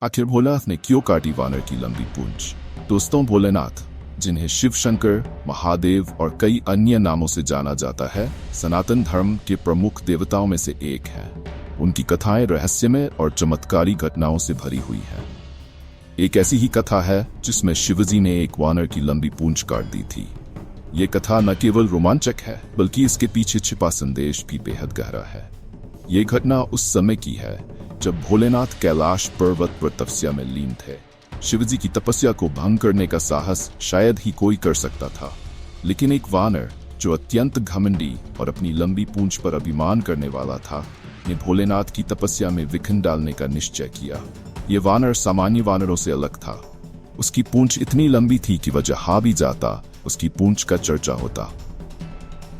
आखिर भोलेनाथ ने क्यों काटी वानर की लंबी पूंछ? दोस्तों, भोलेनाथ, जिन्हें शिव शंकर, महादेव और कई अन्य नामों से जाना जाता है, सनातन धर्म के प्रमुख देवताओं में से एक है। उनकी कथाएं रहस्यमय और चमत्कारी घटनाओं से भरी हुई हैं। एक ऐसी ही कथा है जिसमें शिवजी ने एक वानर की लंबी पूंछ काट दी थी। ये कथा न केवल रोमांचक है, बल्कि इसके पीछे छिपा संदेश भी बेहद गहरा है। ये घटना उस समय की है जब भोलेनाथ कैलाश पर्वत पर तपस्या में लीन थे। शिवजी की तपस्या को भंग करने का साहस शायद ही कोई कर सकता था, लेकिन एक वानर जो अत्यंत घमंडी और अपनी लंबी पूंछ पर अभिमान करने वाला था, ने भोलेनाथ की तपस्या में विघ्न डालने का निश्चय किया। ये वानर सामान्य वानरों से अलग था। उसकी पूंछ इतनी लंबी थी कि वह जहां भी जाता उसकी पूंछ का चर्चा होता।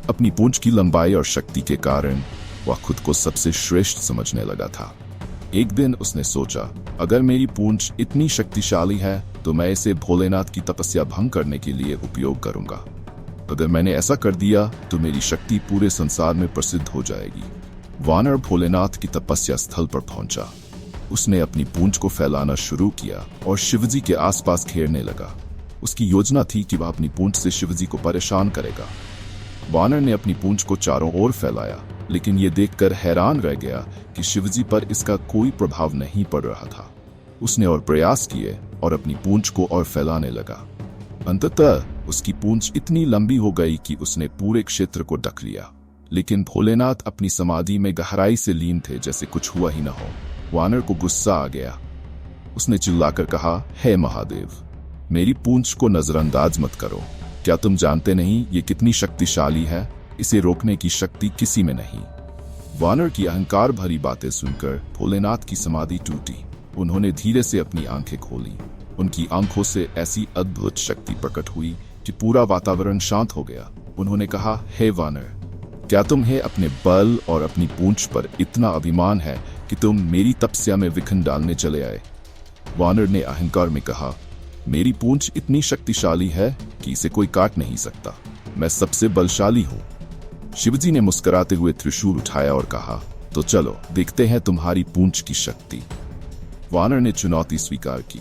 अपनी पूंछ की लंबाई और शक्ति के कारण वह खुद को सबसे श्रेष्ठ समझने लगा था। एक दिन उसने सोचा, अगर मेरी पूंछ इतनी शक्तिशाली है तो मैं इसे भोलेनाथ की तपस्या भंग करने के लिए उपयोग करूंगा। अगर मैंने ऐसा कर दिया तो मेरी शक्ति पूरे संसार में प्रसिद्ध हो जाएगी। वानर भोलेनाथ की तपस्या स्थल पर पहुंचा। उसने अपनी पूंछ को फैलाना शुरू किया और शिवजी के आसपास घेरने लगा। उसकी योजना थी कि वह अपनी पूंछ से शिवजी को परेशान करेगा। वानर ने अपनी पूंछ को चारों ओर फैलाया, लेकिन ये देखकर हैरान रह गया कि शिवजी पर इसका कोई प्रभाव नहीं पड़ रहा था। उसने और प्रयास किए और अपनी पूंछ को और फैलाने लगा। अंततः उसकी पूंछ इतनी लंबी हो गई कि उसने पूरे क्षेत्र को ढक लिया। लेकिन भोलेनाथ अपनी समाधि में गहराई से लीन थे, जैसे कुछ हुआ ही न हो। वानर को गुस्सा आ गया। उसने चिल्लाकर कहा, हे महादेव, मेरी पूंछ को नजरअंदाज मत करो। क्या तुम जानते नहीं ये कितनी शक्तिशाली है? इसे रोकने की शक्ति किसी में नहीं। वानर की अहंकार भरी बातें सुनकर भोलेनाथ की समाधि टूटी। उन्होंने धीरे से अपनी आंखें खोली। उनकी आंखों से ऐसी अद्भुत शक्ति प्रकट हुई कि पूरा वातावरण शांत हो गया। उन्होंने कहा, हे वानर, क्या तुम्हें अपने बल और अपनी पूंछ पर इतना अभिमान है कि तुम मेरी तपस्या में विघ्न डालने चले आए? वानर ने अहंकार में कहा, मेरी पूंछ इतनी शक्तिशाली है कि इसे कोई काट नहीं सकता। मैं सबसे बलशाली हूं। शिवजी ने मुस्कुराते हुए त्रिशूल उठाया और कहा, तो चलो देखते हैं तुम्हारी पूंछ की शक्ति। वानर ने चुनौती स्वीकार की।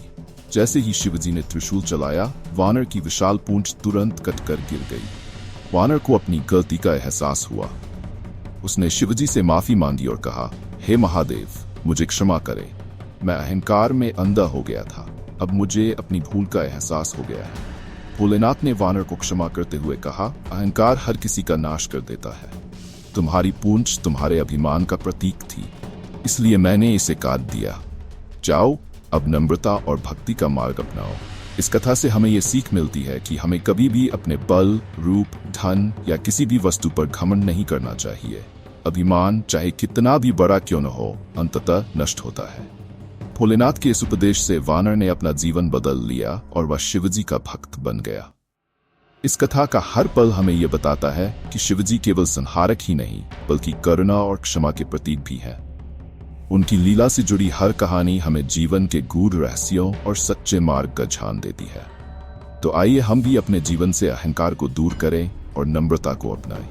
जैसे ही शिवजी ने त्रिशूल चलाया, वानर की विशाल पूंछ तुरंत कटकर गिर गई। वानर को अपनी गलती का एहसास हुआ। उसने शिवजी से माफी मांगी और कहा, हे महादेव, मुझे क्षमा करें। मैं अहंकार में अंधा हो गया था। अब मुझे अपनी भूल का एहसास हो गया है। भोलेनाथ ने वानर को क्षमा करते हुए कहा, अहंकार हर किसी का नाश कर देता है। तुम्हारी पूंछ तुम्हारे अभिमान का प्रतीक थी, इसलिए मैंने इसे काट दिया। जाओ, अब नम्रता और भक्ति का मार्ग अपनाओ। इस कथा से हमें ये सीख मिलती है कि हमें कभी भी अपने बल, रूप, धन या किसी भी वस्तु पर घमंड नहीं करना चाहिए। अभिमान चाहे कितना भी बड़ा क्यों न हो, अंततः नष्ट होता है। भोलेनाथ के इस उपदेश से वानर ने अपना जीवन बदल लिया और वह शिवजी का भक्त बन गया। इस कथा का हर पल हमें यह बताता है कि शिवजी केवल संहारक ही नहीं, बल्कि करुणा और क्षमा के प्रतीक भी हैं। उनकी लीला से जुड़ी हर कहानी हमें जीवन के गूढ़ रहस्यों और सच्चे मार्ग का ध्यान देती है। तो आइए हम भी अपने जीवन से अहंकार को दूर करें और नम्रता को अपनाएं।